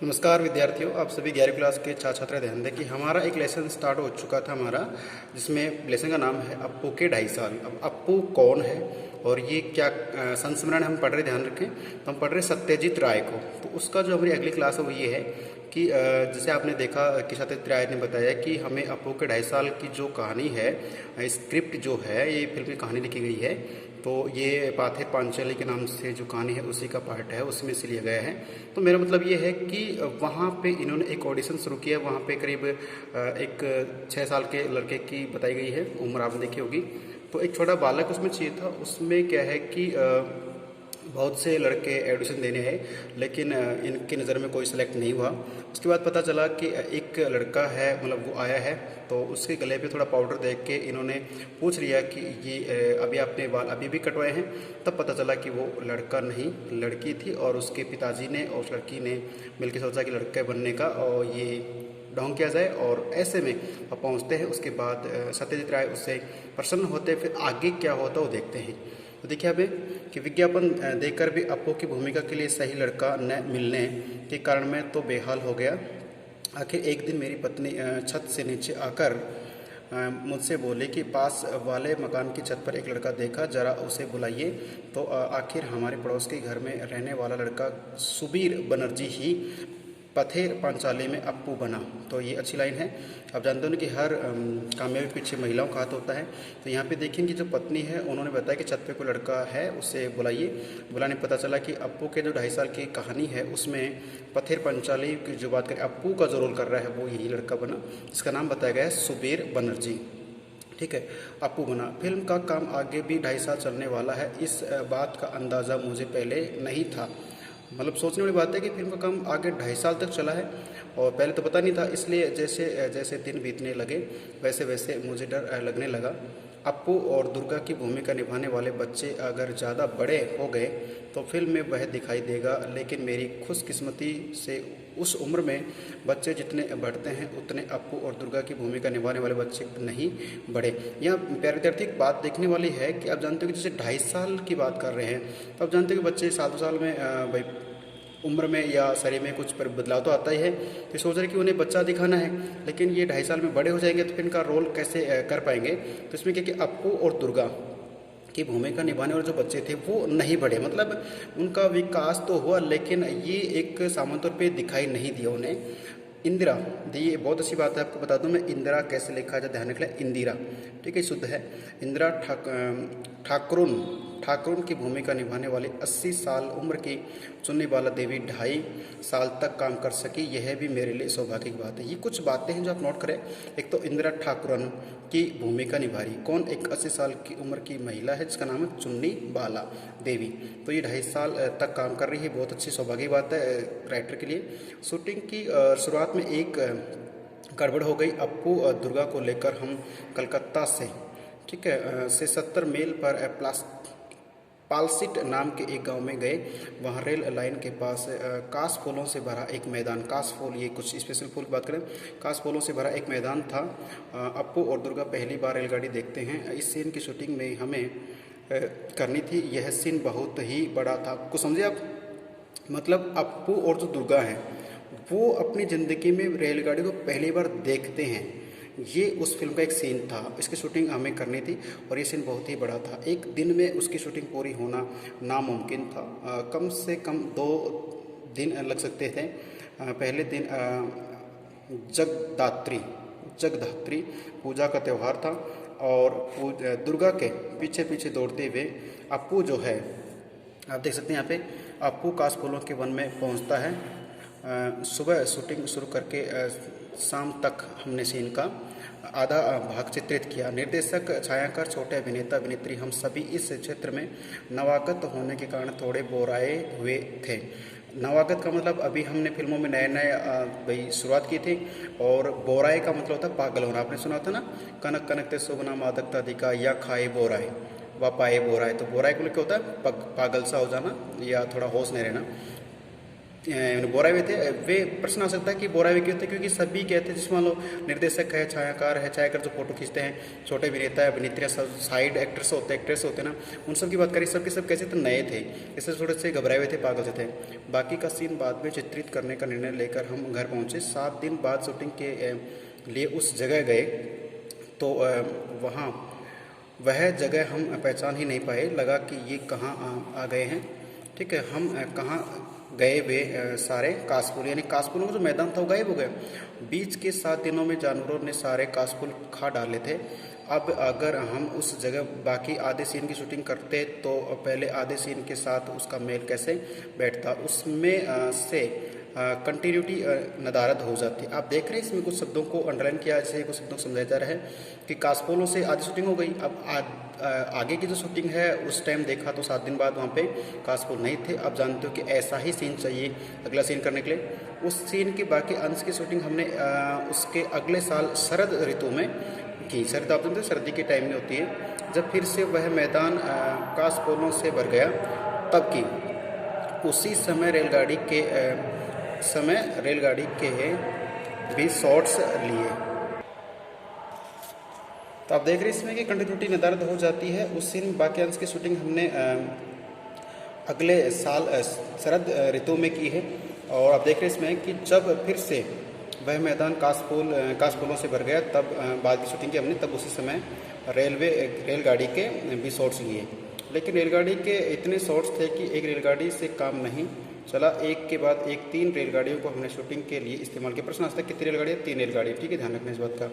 नमस्कार विद्यार्थियों, आप सभी 11वीं क्लास के छात्र छात्रा ध्यान दें कि हमारा एक लेसन स्टार्ट हो चुका था हमारा, जिसमें लेसन का नाम है अप्पू के 2.5 साल। अब अप्पू कौन है और ये क्या संस्मरण हम पढ़ रहे, ध्यान रखें। तो हम पढ़ रहे सत्यजीत राय को। तो उसका जो हमारी अगली क्लास है वो ये है कि जैसे आपने देखा कि सत्यजीत राय ने बताया कि हमें अप्पू के 2.5 साल की जो कहानी है, स्क्रिप्ट जो है, ये फिल्म की कहानी लिखी गई है। तो ये पाथेर पांचाली के नाम से जो कहानी है उसी का पार्ट है, उसमें से लिया गया है। तो मेरा मतलब ये है कि वहाँ पे इन्होंने एक ऑडिशन शुरू किया। वहाँ पे करीब एक 6 साल के लड़के की बताई गई है उम्र, आपने देखी होगी। तो एक छोटा बालक उसमें चाहिए था। उसमें क्या है कि बहुत से लड़के एडिशन देने हैं, लेकिन इनकी नज़र में कोई सिलेक्ट नहीं हुआ। उसके बाद पता चला कि एक लड़का है, मतलब वो आया है। तो उसके गले पे थोड़ा पाउडर देख के इन्होंने पूछ लिया कि ये अभी आपने बाल अभी भी कटवाए हैं। तब पता चला कि वो लड़का नहीं, लड़की थी। और उसके पिताजी ने और उस लड़की ने मिलकर सोचा कि लड़के बनने का और ये ढोंग किया जाए। और ऐसे में अब पहुँचते हैं। उसके बाद सत्यजीत राय उससे प्रसन्न होते हैं। फिर आगे क्या होता है वो देखते हैं। तो देखिए अभी कि विज्ञापन देकर भी अप्पू की भूमिका के लिए सही लड़का न मिलने के कारण मैं तो बेहाल हो गया। आखिर एक दिन मेरी पत्नी छत से नीचे आकर मुझसे बोले कि पास वाले मकान की छत पर एक लड़का देखा, जरा उसे बुलाइए। तो आखिर हमारे पड़ोस के घर में रहने वाला लड़का सुबीर बनर्जी ही पथेर पांचाली में अप्पू बना। तो ये अच्छी लाइन है। आप जानते हो कि हर कामयाबी पीछे महिलाओं का हाथ होता है। तो यहाँ पे देखें कि जो पत्नी है उन्होंने बताया कि छत पे कोई लड़का है, उसे बुलाइए। बुलाने पता चला कि अप्पू के जो 2.5 साल की कहानी है उसमें पथेर पांचाली की जो बात करें, अप्पू का जो रोल कर रहा है वो यही लड़का बना, जिसका नाम बताया गया है सुबीर बनर्जी। ठीक है, अप्पू बना। फिल्म का काम आगे भी 2.5 साल चलने वाला है, इस बात का अंदाज़ा मुझे पहले नहीं था। मतलब सोचने वाली बात है कि फिल्म का काम आगे 2.5 साल तक चला है और पहले तो पता नहीं था। इसलिए जैसे जैसे दिन बीतने लगे वैसे वैसे मुझे डर लगने लगा। अप्पू और दुर्गा की भूमिका निभाने वाले बच्चे अगर ज़्यादा बड़े हो गए तो फिल्म में वह दिखाई देगा, लेकिन मेरी खुशकिस्मती से उस उम्र में बच्चे जितने बढ़ते हैं उतने अप्पू और दुर्गा की भूमिका निभाने वाले बच्चे नहीं बढ़े। यहाँ प्यारे विद्यार्थी एक बात देखने वाली है कि आप जानते हो कि जैसे 2.5 साल की बात कर रहे हैं, तो आप जानते हो कि बच्चे साल 2 साल में भाई उम्र में या शरीर में कुछ बदलाव तो आता ही है। तो सोच रहे कि उन्हें बच्चा दिखाना है, लेकिन ये 2.5 साल में बड़े हो जाएंगे तो फिर इनका रोल कैसे कर पाएंगे। तो इसमें क्या कि अप्पू और दुर्गा की भूमिका निभाने वाले जो बच्चे थे वो नहीं बढ़े। मतलब उनका विकास तो हुआ, लेकिन ये एक सामान्य तौर पर दिखाई नहीं दिया उन्हें। इंदिरा, ये बहुत अच्छी बात है, आपको बता दूं मैं इंदिरा कैसे लिखा जाए, ध्यान रखना। इंदिरा, ठीक है, शुद्ध है। इंदिरा ठाकुरुन ठाकुरुन की भूमिका निभाने वाली 80 साल उम्र की चुन्नी बाला देवी 2.5 साल तक काम कर सकी, यह भी मेरे लिए सौभाग्य की बात है। ये कुछ बातें हैं जो आप नोट करें। एक तो इंदिरा ठाकुरन की भूमिका निभा रही, कौन? एक 80 साल की उम्र की महिला है जिसका नाम है चुन्नी बाला देवी। तो ये 2.5 साल तक काम कर रही है, बहुत अच्छी सौभाग्य की बात है राइटर के लिए। शूटिंग की शुरुआत में एक गड़बड़ हो गई। अप्पू और दुर्गा को लेकर हम कलकत्ता से, ठीक है, से 70 मील पर पालसिट नाम के एक गांव में गए। वहां रेल लाइन के पास कास फूलों से भरा एक मैदान, कास फूल, ये कुछ स्पेशल फूल की बात करें, कास फूलों से भरा एक मैदान था। अप्पू और दुर्गा पहली बार रेलगाड़ी देखते हैं। इस सीन की शूटिंग में हमें करनी थी। यह सीन बहुत ही बड़ा था। कुछ समझे आप? मतलब अप्पू और जो दुर्गा हैं वो अपनी ज़िंदगी में रेलगाड़ी को पहली बार देखते हैं। ये उस फिल्म का एक सीन था, इसकी शूटिंग हमें करनी थी और ये सीन बहुत ही बड़ा था। एक दिन में उसकी शूटिंग पूरी होना नामुमकिन था। कम से कम 2 दिन लग सकते थे। पहले दिन जगदात्री जगधात्री पूजा का त्यौहार था और दुर्गा के पीछे पीछे दौड़ते हुए अप्पू जो है, आप देख सकते हैं यहाँ पे, अप्पू कास फूलों के वन में पहुँचता है। सुबह शूटिंग शुरू करके शाम तक हमने सीन का आधा भाग चित्रित किया। निर्देशक, छायाकार, छोटे अभिनेता अभिनेत्री हम सभी इस क्षेत्र में नवागत होने के कारण थोड़े बोराए हुए थे। नवागत का मतलब अभी हमने फिल्मों में नए नए भाई शुरुआत की थी। और बोराए का मतलब होता है पागल होना। आपने सुना था ना, कनक कनक ते सुगना मादकता अधिका या खाए बोराए व पाए बोराए। तो बोराए को क्या होता है? पागल सा हो जाना या थोड़ा होश नहीं रहना। बोराए हुए थे। वे प्रश्न आ सकता है कि बोराए हुए क्यों थे, क्योंकि सभी कहते हैं, जिसमें मान लो निर्देशक है, छायाकार है, छायाकार जो फोटो खींचते हैं, छोटे अभिनेता अभिनेत्रियाँ, सब साइड एक्टर्स होते हैं, एक्ट्रेस होते हैं ना, उन सब की बात करें, सब के सब कैसे थे, नए थे, इससे थोड़े से घबराए हुए थे, पागल से थे। बाकी का सीन बाद में चित्रित करने का निर्णय लेकर हम घर पहुँचे। 7 दिन बाद शूटिंग के लिए उस जगह गए तो वहाँ वह जगह हम पहचान ही नहीं पाए, लगा कि ये कहाँ आ गए हैं। ठीक है, हम कहाँ गए, वे सारे कासफूल, यानी कासफूलों का जो मैदान था वो गायब हो गया। बीच के 7 दिनों में जानवरों ने सारे कासफूल खा डाले थे। अब अगर हम उस जगह बाकी आधे सीन की शूटिंग करते तो पहले आधे सीन के साथ उसका मेल कैसे बैठता, उसमें से कंटिन्यूटी नदारद हो जाती। आप देख रहे हैं इसमें कुछ शब्दों को अंडरलाइन किया, जैसे कुछ शब्दों को समझाया जा रहा है कि कासफूलों से आधी शूटिंग हो गई। अब आगे की जो शूटिंग है उस टाइम देखा तो 7 दिन बाद वहाँ पे कासफूल नहीं थे। अब जानते हो कि ऐसा ही सीन चाहिए अगला सीन करने के लिए। उस सीन की बाकी अंश की शूटिंग हमने उसके अगले साल शरद ऋतु में की। शरद आप जानते हैं सर्दी के टाइम में होती है, जब फिर से वह मैदान कासफूलों से भर गया तब की। उसी समय रेलगाड़ी के भी शॉट्स लिए। तो आप देख रहे हैं इसमें कि कंटिन्यूटी नदारद हो जाती है। उस सीन बाकी अंश की शूटिंग हमने अगले साल शरद ऋतु में की है। और आप देख रहे हैं इसमें कि जब फिर से वह मैदान कासफूलों से भर गया तब बाद की शूटिंग की हमने, तब उसी समय रेलगाड़ी के भी शॉट्स लिए। लेकिन रेलगाड़ी के इतने शॉट्स थे कि एक रेलगाड़ी से काम नहीं चला, एक के बाद एक 3 रेलगाड़ियों को हमने शूटिंग के लिए इस्तेमाल किया। प्रश्न आता है कितनी रेलगाड़ियाँ, 3 रेलगाड़ियाँ। ठीक है, ध्यान रखना इस बात का।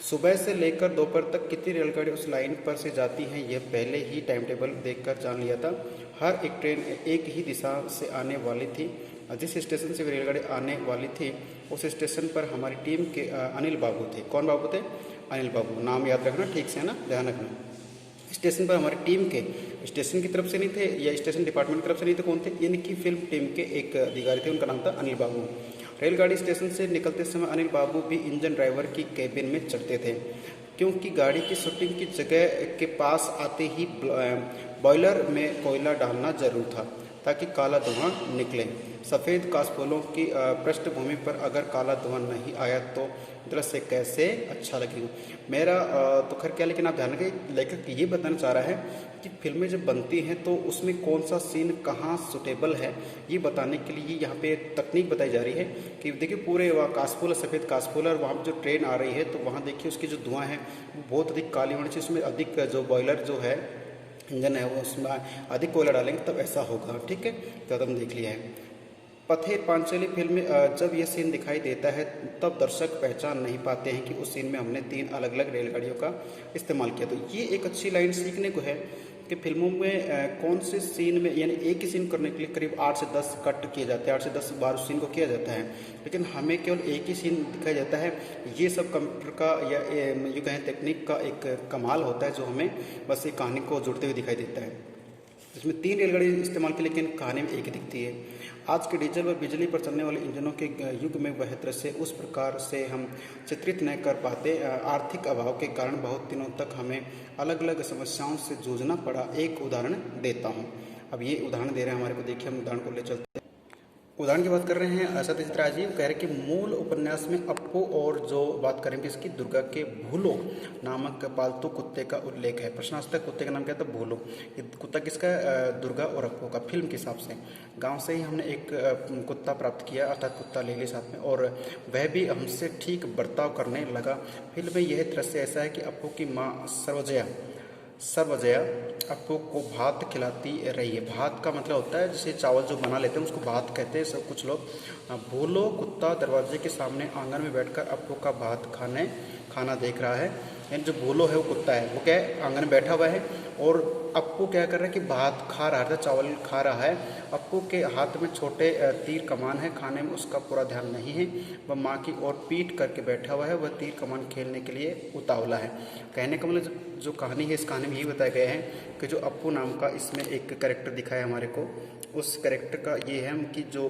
सुबह से लेकर दोपहर तक कितनी रेलगाड़ी उस लाइन पर से जाती हैं, यह पहले ही टाइम टेबल देखकर जान लिया था। हर एक ट्रेन एक ही दिशा से आने वाली थी। जिस स्टेशन से रेलगाड़ी आने वाली थी उस स्टेशन पर हमारी टीम के अनिल बाबू थे। कौन बाबू थे? अनिल बाबू। नाम याद रखना ठीक से, है ना, ध्यान रखना। स्टेशन पर हमारी टीम के, स्टेशन की तरफ से नहीं थे या स्टेशन डिपार्टमेंट की तरफ से नहीं थे, कौन थे? इनकी फिल्म टीम के एक अधिकारी थे, उनका नाम था अनिल बाबू। रेलगाड़ी स्टेशन से निकलते समय अनिल बाबू भी इंजन ड्राइवर की कैबिन में चढ़ते थे, क्योंकि गाड़ी की शूटिंग की जगह के पास आते ही बॉयलर में कोयला डालना जरूर था ताकि काला धुआं निकले। सफ़ेद कासफूलों की पृष्ठभूमि पर अगर काला धुआं नहीं आया तो दृश्य कैसे अच्छा लगेगा। मेरा तो खैर क्या, लेकिन आप ध्यान रखें लेखक ये बताना चाह रहा है कि फिल्में जब बनती हैं तो उसमें कौन सा सीन कहाँ सुटेबल है, ये बताने के लिए यहाँ पे तकनीक बताई जा रही है कि देखिए पूरे वहाँ कासफूल, सफ़ेद कासफूल, और वहाँ जो ट्रेन आ रही है तो वहाँ देखिए उसकी जो धुआं है वो बहुत अधिक काली होनी चाहिए, उसमें अधिक जो बॉयलर जो है इंजन है वो उसमें अधिक कोयला डालेंगे तब ऐसा होगा। ठीक है, तो हम देख लिया है। पथेर पांचाली फिल्म में जब ये सीन दिखाई देता है तब दर्शक पहचान नहीं पाते हैं कि उस सीन में हमने 3 अलग अलग रेलगाड़ियों का इस्तेमाल किया। तो ये एक अच्छी लाइन सीखने को है कि फिल्मों में कौन से सीन में, यानी एक ही सीन करने के लिए करीब 8 से 10 कट किए जाते हैं, 8 से 10 बार उस सीन को किया जाता है, लेकिन हमें केवल एक ही सीन दिखाया जाता है। ये सब कंप्यूटर का या यूँ कहें तकनीक का एक कमाल होता है जो हमें बस एक कहानी को जुड़ते हुए दिखाई देता है। इसमें 3 रेलगाड़ी इस्तेमाल की, लेकिन कहानी में एक ही दिखती है। आज के डीजल व बिजली पर चलने वाले इंजनों के युग में वह दृश्य उस प्रकार से हम चित्रित नहीं कर पाते। आर्थिक अभाव के कारण बहुत दिनों तक हमें अलग अलग समस्याओं से जूझना पड़ा। एक उदाहरण देता हूँ। अब ये उदाहरण दे रहे हैं हमारे को, देखिए हम उदाहरण को ले चलते हैं। उदाहरण की बात कर रहे हैं सत्यजीत राय जी, कह रहे कि मूल उपन्यास में अप्पू और जो बात करेंगे इसकी दुर्गा के भूलो नामक पालतू कुत्ते का उल्लेख है। प्रश्नार्थक कुत्ते का नाम क्या था? भूलो। ये कुत्ता किसका? दुर्गा और अप्पू का। फिल्म के हिसाब से गांव से ही हमने एक कुत्ता प्राप्त किया, अर्थात कुत्ता ले लिया साथ में, और वह भी हमसे ठीक बर्ताव करने लगा। फिल्म में यह दृश्य ऐसा है कि अप्पू की माँ सर्वजया अप्पू को भात खिलाती रही है। भात का मतलब होता है जैसे चावल जो बना लेते हैं उसको भात कहते हैं सब कुछ लोग। भूलो कुत्ता दरवाजे के सामने आंगन में बैठकर अप्पू का भात खाना देख रहा है। यानी जो भूलो है वो कुत्ता है, वो क्या है, आंगन में बैठा हुआ है और अप्पू क्या कर रहा है कि भात खा रहा था, चावल खा रहा है। अप्पू के हाथ में छोटे तीर कमान है, खाने में उसका पूरा ध्यान नहीं है। वह माँ की ओर पीट करके बैठा हुआ है, वह तीर कमान खेलने के लिए उतावला है। कहने का मतलब जो कहानी है, इस कहानी में यही बताया गया है कि जो अप्पू नाम का इसमें एक कैरेक्टर दिखाया हमारे को, उस कैरेक्टर का ये है कि जो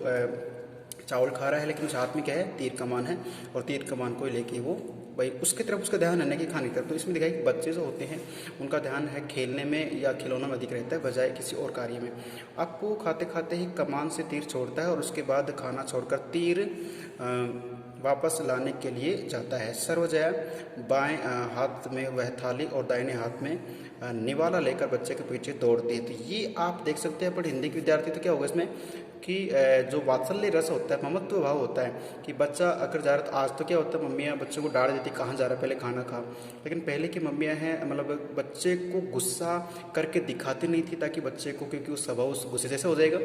चावल खा रहा है लेकिन उसके हाथ में क्या है, तीर कमान है, और तीर कमान को लेके वो भाई उसकी तरफ उसका ध्यान है ना कि खाने की तरफ। तो इसमें दिखाई कि बच्चे जो होते हैं उनका ध्यान है खेलने में या खिलौनों में अधिक रहता है बजाय किसी और कार्य में। अप्पू खाते खाते ही कमान से तीर छोड़ता है और उसके बाद खाना छोड़कर तीर वापस लाने के लिए जाता है। सर्वजया बाएं हाथ में वह थाली और दाहिने हाथ में निवाला लेकर बच्चे के पीछे दौड़ती है। तो ये आप देख सकते हैं, पर हिंदी के विद्यार्थी तो क्या होगा इसमें कि जो वात्सल्य रस होता है, ममत्व भाव होता है कि बच्चा अगर जा रहा है। आज तो क्या होता है, मम्मियाँ बच्चों को डांट देती कहाँ जा रहा है, पहले खाना खा। लेकिन पहले की मम्मियाँ हैं मतलब बच्चे को गुस्सा करके दिखाती नहीं थी ताकि बच्चे को, क्योंकि उस स्वभाव उस गुस्से जैसे हो जाएगा,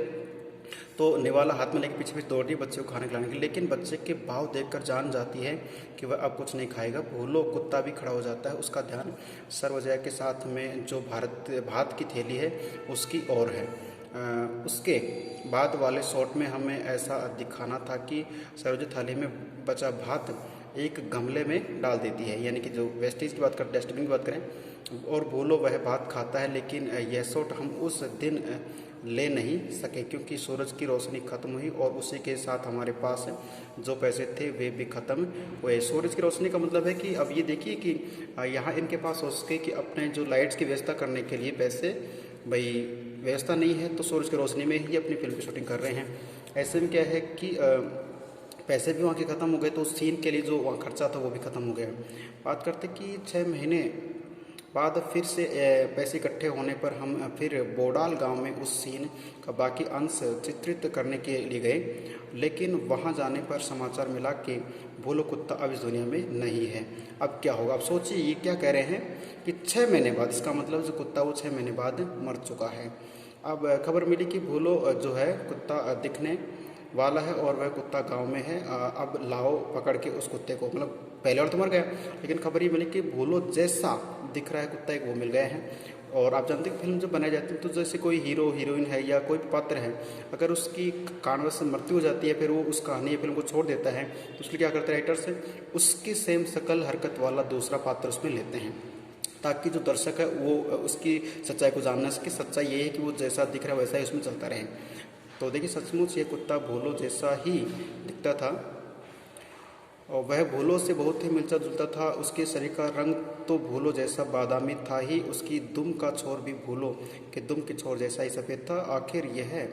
तो निवाला हाथ में लेके पीछे पीछे दौड़ रही है बच्चे को खाना खिलाने के लिए। लेकिन बच्चे के भाव देखकर जान जाती है कि वह अब कुछ नहीं खाएगा। भूलो कुत्ता भी खड़ा हो जाता है, उसका ध्यान सर्वजया के साथ में जो भात की थैली है उसकी ओर है। उसके बाद वाले शॉट में हमें ऐसा दिखाना था कि सर्वजया थाली में बचा भात एक गमले में डाल देती है, यानी कि जो वेस्टेज की बात करें, डस्टबिन की बात करें, और भूलो वह भात खाता है। लेकिन यह शॉट हम उस दिन ले नहीं सके क्योंकि सूरज की रोशनी खत्म हुई और उसी के साथ हमारे पास जो पैसे थे वे भी खत्म हुए। सूरज की रोशनी का मतलब है कि अब ये देखिए कि यहाँ इनके पास हो सके कि अपने जो लाइट्स की व्यवस्था करने के लिए पैसे भाई व्यवस्था नहीं है, तो सूरज की रोशनी में ही अपनी फिल्म की शूटिंग कर रहे हैं। ऐसे में क्या है कि पैसे भी वहाँ के ख़त्म हो गए, तो उस सीन के लिए जो वहाँ खर्चा था वो भी ख़त्म हो गया। बात करते कि 6 महीने बाद फिर से पैसे इकट्ठे होने पर हम फिर बोडाल गांव में उस सीन का बाकी अंश चित्रित करने के लिए गए। लेकिन वहां जाने पर समाचार मिला कि भूलो कुत्ता अब इस दुनिया में नहीं है। अब क्या होगा? अब सोचिए ये क्या कह रहे हैं कि 6 महीने बाद, इसका मतलब जो कुत्ता वो 6 महीने बाद मर चुका है। अब खबर मिली कि भूलो जो है कुत्ता दिखने वाला है और वह कुत्ता गांव में है। अब लाओ पकड़ के उस कुत्ते को, मतलब पहले और तो मर गया, लेकिन खबर ये मिली कि भूलो जैसा दिख रहा है कुत्ता एक वो मिल गए हैं। और आप जानते हैं फिल्म जब बनाई जाती है तो जैसे कोई हीरो हीरोइन है या कोई पात्र है, अगर उसकी कारणवश मृत्यु हो जाती है फिर वो उस कहानी फिल्म को छोड़ देता है, तो उसके लिए क्या करते हैं राइटर्स, उसकी सेम शकल हरकत वाला दूसरा पात्र उसमें लेते हैं ताकि जो दर्शक है वो उसकी सच्चाई को जानना सके। सच्चाई ये है कि वो जैसा दिख रहा है वैसा ही उसमें चलता रहे। तो देखिए सचमुच ये कुत्ता भूलो जैसा ही दिखता था और वह भूलो से बहुत ही मिलता जुलता था। उसके शरीर का रंग तो भूलो जैसा बादामी था ही, उसकी दुम का छोर भी भूलो के दुम के छोर जैसा ही सफ़ेद था। आखिर यह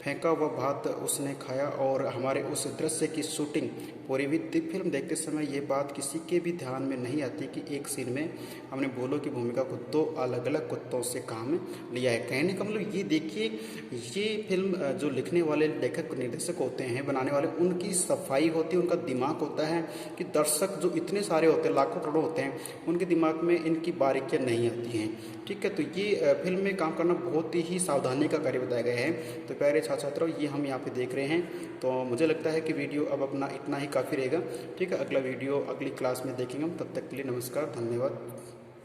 फेंका हुआ भात उसने खाया और हमारे उस दृश्य की शूटिंग पूरी हुई। फिल्म देखते समय ये बात किसी के भी ध्यान में नहीं आती कि एक सीन में हमने भूलो की भूमिका को 2 अलग अलग कुत्तों से काम लिया है। कहने का मतलब ये देखिए, ये फिल्म जो लिखने वाले लेखक निर्देशक होते हैं, बनाने वाले, उनकी सफाई होती है, उनका दिमाग होता है कि दर्शक जो इतने सारे होते हैं, लाखों करोड़ों होते हैं, उनके दिमाग में इनकी बारीकियाँ नहीं आती हैं। ठीक है, तो ये फिल्म में काम करना बहुत ही सावधानी का कार्य बताया गया है। तो प्यारे छात्रों, ये हम यहाँ पे देख रहे हैं, तो मुझे लगता है कि वीडियो अब अपना इतना ही काफ़ी रहेगा। ठीक है, अगला वीडियो अगली क्लास में देखेंगे हम। तब तक के लिए नमस्कार, धन्यवाद।